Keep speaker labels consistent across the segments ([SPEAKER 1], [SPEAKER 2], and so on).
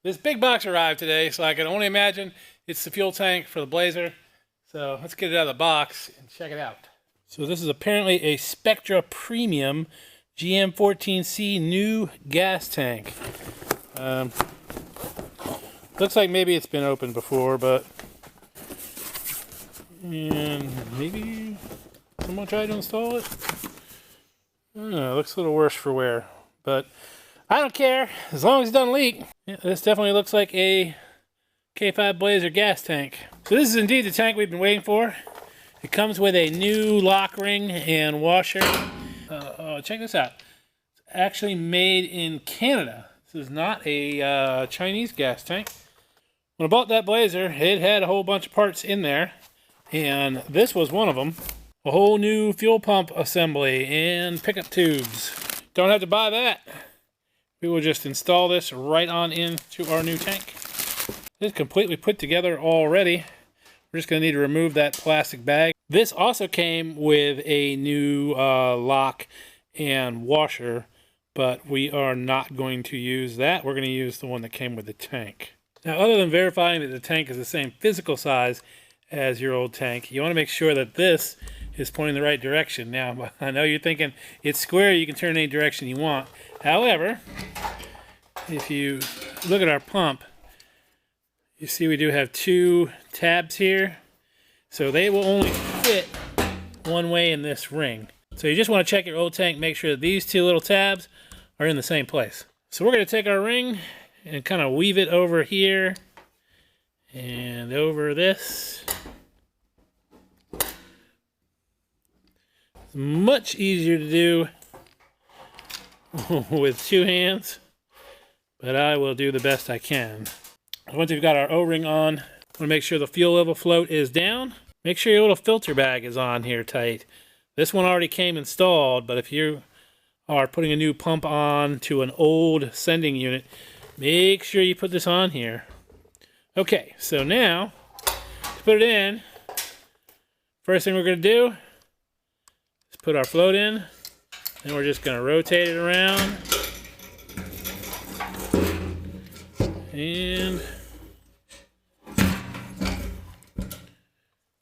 [SPEAKER 1] This big box arrived today, so I can only imagine it's the fuel tank for the Blazer. So let's get it out of the box and check it out. So this is apparently a Spectra Premium GM14C new gas tank. Looks like maybe it's been opened before, but maybe someone tried to install it. I don't know, it looks a little worse for wear, but I don't care as long as it doesn't leak. Yeah, this definitely looks like a K5 Blazer gas tank. So this is indeed the tank we've been waiting for. It comes with a new lock ring and washer. Check this out. It's actually made in Canada. This is not a Chinese gas tank. When I bought that Blazer, it had a whole bunch of parts in there, and this was one of them. A whole new fuel pump assembly and pickup tubes. Don't have to buy that. We will just install this right on into our new tank. It's completely put together already. We're just going to need to remove that plastic bag. This also came with a new lock and washer, but we are not going to use that. We're going to use the one that came with the tank. Now, other than verifying that the tank is the same physical size as your old tank, you want to make sure that this is pointing the right direction. Now, I know you're thinking it's square, you can turn any direction you want. However, if you look at our pump, you see we do have two tabs here. So they will only fit one way in this ring. So you just want to check your old tank, make sure that these two little tabs are in the same place. So we're going to take our ring and kind of weave it over here and over this. It's much easier to do with two hands, but I will do the best I can. Once we've got our O-ring on, we want to make sure the fuel level float is down. Make sure your little filter bag is on here tight. This one already came installed, but if you are putting a new pump on to an old sending unit, make sure you put this on here. Okay, so now, to put it in, first thing we're going to do is put our float in, and we're just going to rotate it around. And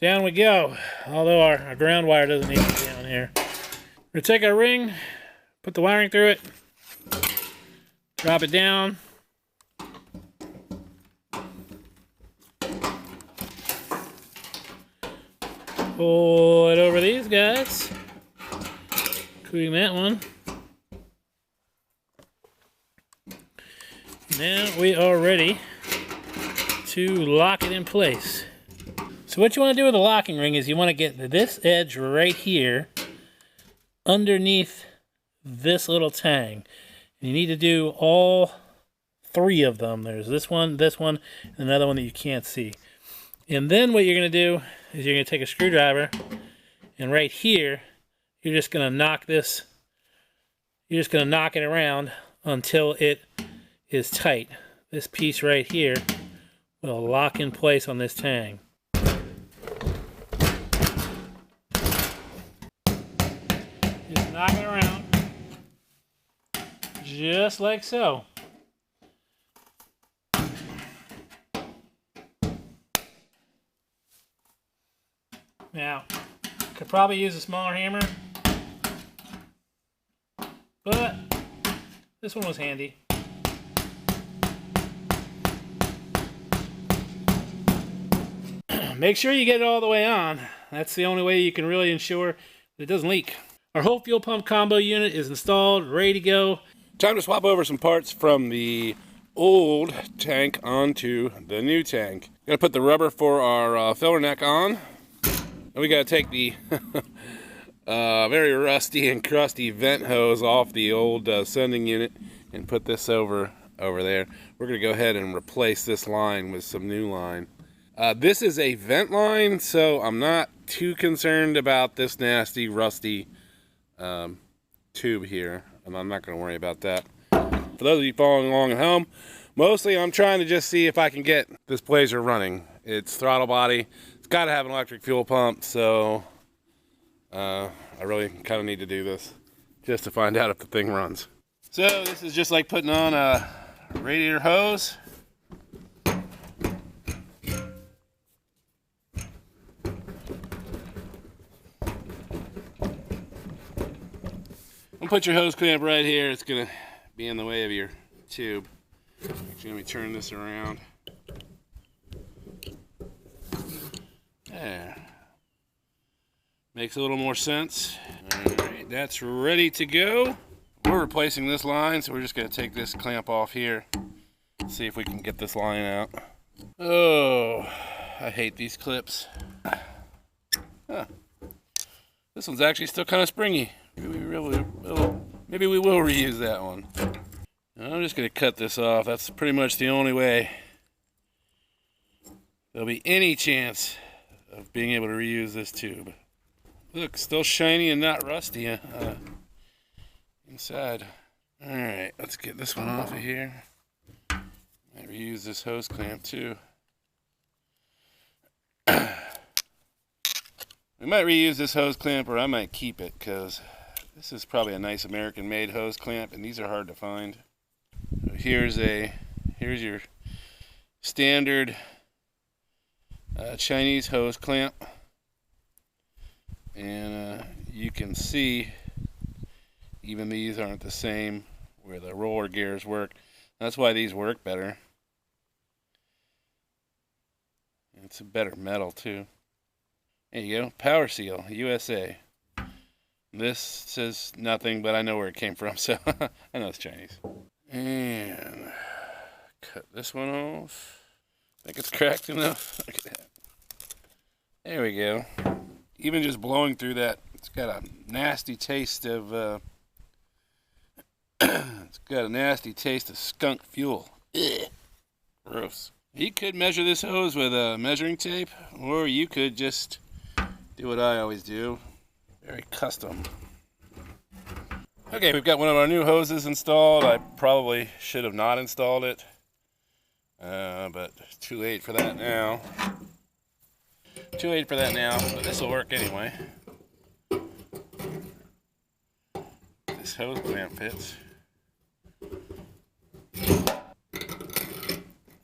[SPEAKER 1] down we go, although our ground wire doesn't need to be down here. We're going to take our ring, put the wiring through it, drop it down, pull it over these guys, including that one. Now we are ready to lock it in place. So what you want to do with the locking ring is you want to get this edge right here underneath this little tang. And you need to do all three of them. There's this one, and another one that you can't see. And then what you're going to do is you're going to take a screwdriver, and right here, you're just going to knock this, you're just going to knock it around until it is tight. This piece right here will lock in place on this tang. Just knock it around, just like so. Now, could probably use a smaller hammer, but this one was handy. Make sure you get it all the way on. That's the only way you can really ensure that it doesn't leak. Our whole fuel pump combo unit is installed, ready to go.
[SPEAKER 2] Time to swap over some parts from the old tank onto the new tank. Gonna put the rubber for our filler neck on. And we gotta take the very rusty and crusty vent hose off the old sending unit and put this over there. We're gonna go ahead and replace this line with some new line. This is a vent line, so I'm not too concerned about this nasty, rusty tube here, and I'm not going to worry about that. For those of you following along at home, mostly I'm trying to just see if I can get this Blazer running. It's throttle body. It's got to have an electric fuel pump, so I really kind of need to do this just to find out if the thing runs. So this is just like putting on a radiator hose. put your hose clamp right here. It's gonna be in the way of your tube. Actually, let me turn this around. There. Makes a little more sense. Alright, that's ready to go. We're replacing this line, so we're just gonna take this clamp off here. See if we can get this line out. Oh, I hate these clips. Huh. This one's actually still kind of springy. Maybe we will reuse that one. I'm just gonna cut this off. That's pretty much the only way there'll be any chance of being able to reuse this tube. Look, still shiny and not rusty inside. Alright, let's get this one off of here. Might reuse this hose clamp too. We might reuse this hose clamp, or I might keep it, because this is probably a nice American made hose clamp, and these are hard to find. So here's your standard Chinese hose clamp, and you can see even these aren't the same where the roller gears work. That's why these work better. It's a better metal too. There you go, Power Seal USA. This says nothing, but I know where it came from, so I know it's Chinese. And cut this one off. I think it's cracked enough. Look at that. There we go. Even just blowing through that, it's got a nasty taste of it's got a nasty taste of skunk fuel. Ugh. Gross. You could measure this hose with a measuring tape, or you could just do what I always do. Very custom. Okay, we've got one of our new hoses installed. I probably should have not installed it, but it's too late for that now. Too late for that now, but this will work anyway. This hose clamp fits.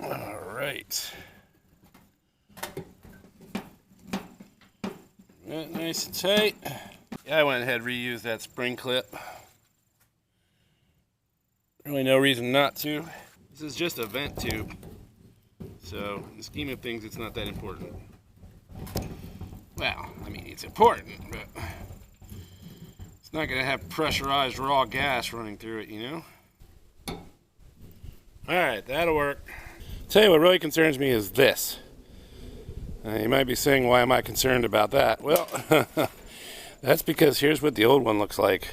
[SPEAKER 2] Alright. Nice and tight. Yeah, I went ahead and reused that spring clip. Really no reason not to. This is just a vent tube, so in the scheme of things, it's not that important. Well, I mean, it's important, but it's not going to have pressurized raw gas running through it, you know? Alright, that'll work. Tell you what really concerns me is this. You might be saying, why am I concerned about that? Well, that's because here's what the old one looks like.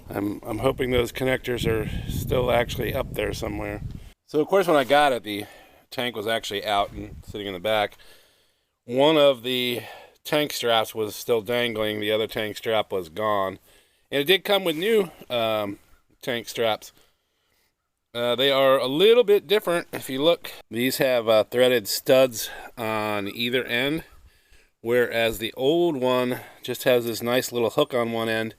[SPEAKER 2] I'm hoping those connectors are still actually up there somewhere. So of course when I got it, the tank was actually out and sitting in the back. One of the tank straps was still dangling, the other tank strap was gone. And it did come with new tank straps. They are a little bit different. If you look, these have threaded studs on either end, whereas the old one just has this nice little hook on one end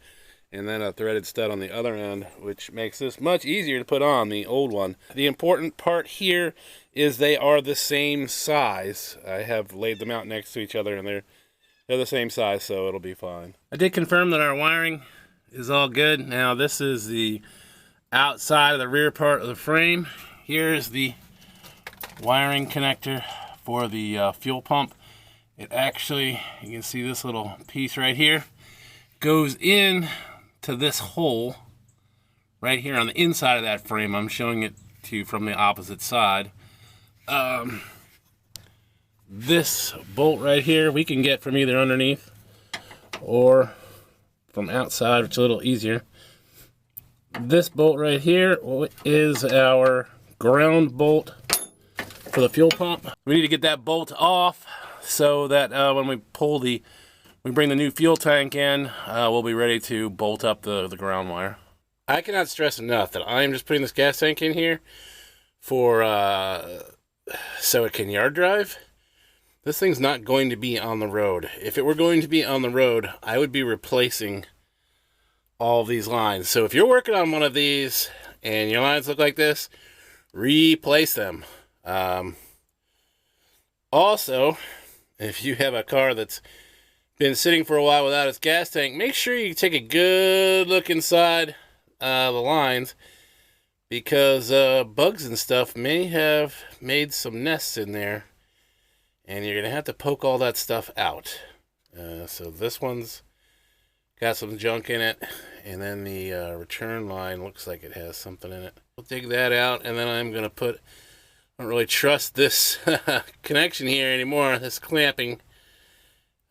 [SPEAKER 2] and then a threaded stud on the other end, which makes this much easier to put on the old one. The important part here is they are the same size. I have laid them out next to each other, and they're the same size, so it'll be fine. I did confirm that our wiring is all good. Now this is the outside of the rear part of the frame. Here's the wiring connector for the fuel pump. It actually, you can see this little piece right here, goes in to this hole right here on the inside of that frame. I'm showing it to you from the opposite side. This bolt right here we can get from either underneath or from outside, which is a little easier. This bolt right here is our ground bolt for the fuel pump. We need to get that bolt off so that when we bring the new fuel tank in, we'll be ready to bolt up the ground wire. I cannot stress enough that I am just putting this gas tank in here for so it can yard drive. This thing's not going to be on the road. If it were going to be on the road, I would be replacing all of these lines. So if you're working on one of these and your lines look like this, replace them. Also, if you have a car that's been sitting for a while without its gas tank, make sure you take a good look inside the lines, because bugs and stuff may have made some nests in there, and you're going to have to poke all that stuff out. So this one's got some junk in it, and then the return line looks like it has something in it. We'll dig that out, and then I'm going to put, I don't really trust this connection here anymore, this clamping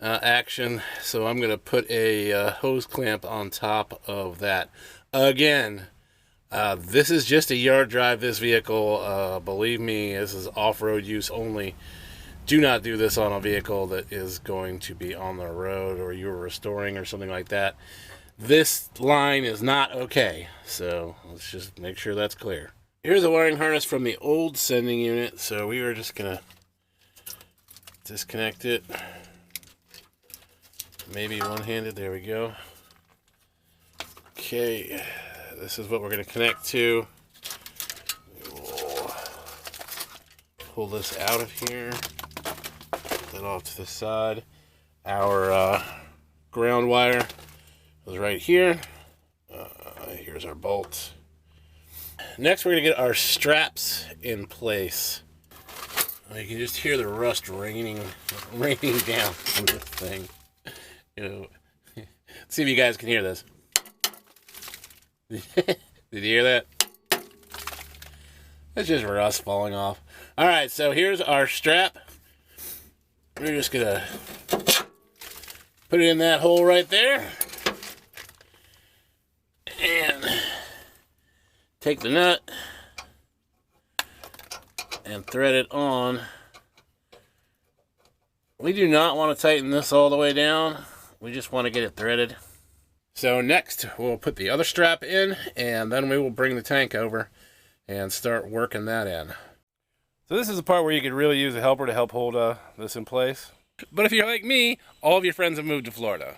[SPEAKER 2] action, so I'm going to put a hose clamp on top of that. Again, this is just a yard drive, this vehicle. Believe me, this is off-road use only. Do not do this on a vehicle that is going to be on the road or you're restoring or something like that. This line is not okay, so let's just make sure that's clear. Here's a wiring harness from the old sending unit, so we are just going to disconnect it. Maybe one-handed, there we go. Okay, this is what we're going to connect to. We'll pull this out of here. Put that off to the side. Our ground wire is right here. Here's our bolts. Next, we're going to get our straps in place. You can just hear the rust raining down from this thing. You know, let's see if you guys can hear this. Did you hear that? That's just rust falling off. All right, so here's our strap. We're just gonna put it in that hole right there, and take the nut and thread it on. We do not want to tighten this all the way down. We just want to get it threaded. So next, we'll put the other strap in, and then we will bring the tank over and start working that in. So this is the part where you could really use a helper to help hold this in place. But if you're like me, all of your friends have moved to Florida.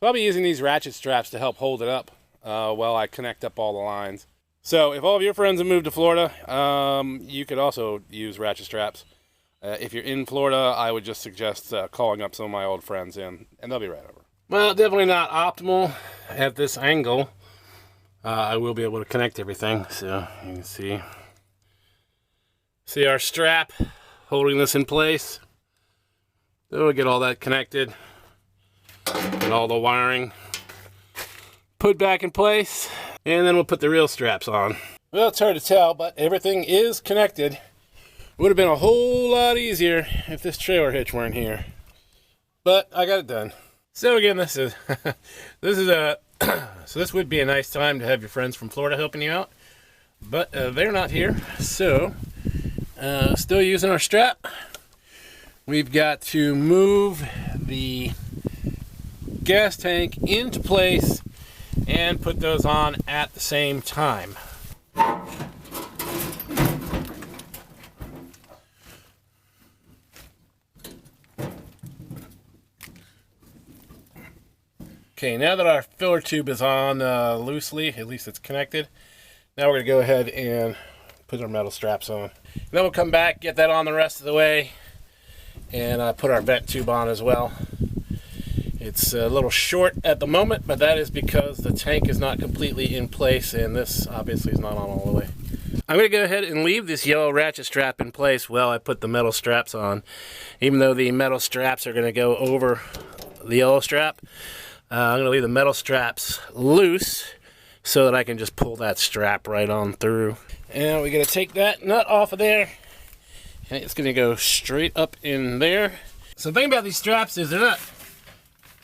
[SPEAKER 2] So I'll be using these ratchet straps to help hold it up while I connect up all the lines. So if all of your friends have moved to Florida, you could also use ratchet straps. If you're in Florida, I would just suggest calling up some of my old friends in, and they'll be right over. Well, definitely not optimal at this angle. I will be able to connect everything, so you can see our strap holding this in place. So we'll get all that connected, get all the wiring put back in place, and then we'll put the real straps on. Well, it's hard to tell, but everything is connected. Would have been a whole lot easier if this trailer hitch weren't here, but I got it done. So again, this would be a nice time to have your friends from Florida helping you out, but they're not here. So still using our strap. We've got to move the gas tank into place and put those on at the same time. Okay, now that our filler tube is on loosely, at least it's connected, now we're going to go ahead and put our metal straps on. And then we'll come back, get that on the rest of the way, and put our vent tube on as well. It's a little short at the moment, but that is because the tank is not completely in place, and this obviously is not on all the way. I'm going to go ahead and leave this yellow ratchet strap in place while I put the metal straps on. Even though the metal straps are going to go over the yellow strap, I'm going to leave the metal straps loose so that I can just pull that strap right on through. And we're going to take that nut off of there, and it's going to go straight up in there. So the thing about these straps is they're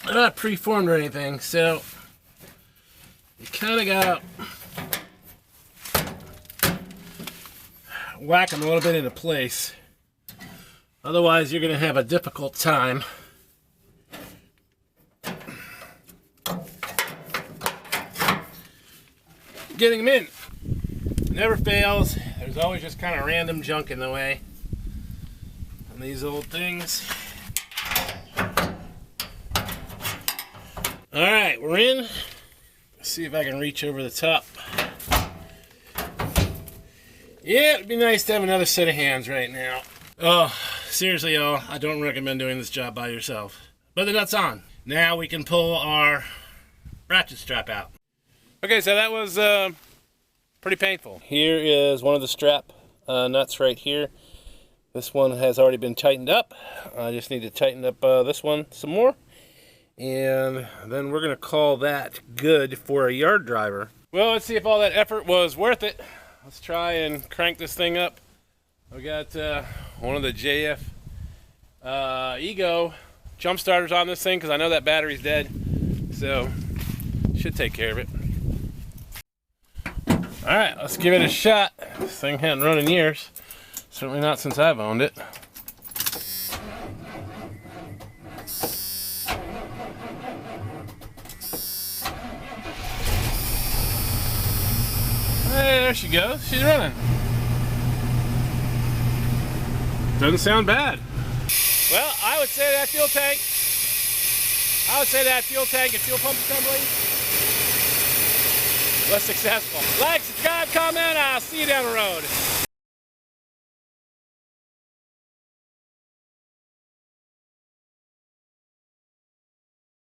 [SPEAKER 2] not pre-formed or anything, so you kind of got to whack them a little bit into place. Otherwise, you're going to have a difficult time getting them in. Never fails. There's always just kind of random junk in the way on these old things. Alright, we're in. Let's see if I can reach over the top. Yeah, it'd be nice to have another set of hands right now. Oh, seriously, y'all, I don't recommend doing this job by yourself.
[SPEAKER 1] But the nut's on. Now we can pull our ratchet strap out. Okay, so that was pretty painful. Here is one of the strap nuts right here. This one has already been tightened up. I just need to tighten up this one some more. And then we're gonna call that good for a yard driver. Well, let's see if all that effort was worth it. Let's try and crank this thing up. We got one of the JF Ego jump starters on this thing because I know that battery's dead. So, should take care of it. All right, let's give it a shot. This thing hadn't run in years. Certainly not since I've owned it. Hey, there she goes. She's running. Doesn't sound bad. Well, I would say that fuel tank and fuel pump assembly was successful. Like, subscribe, comment, I'll see you down the road.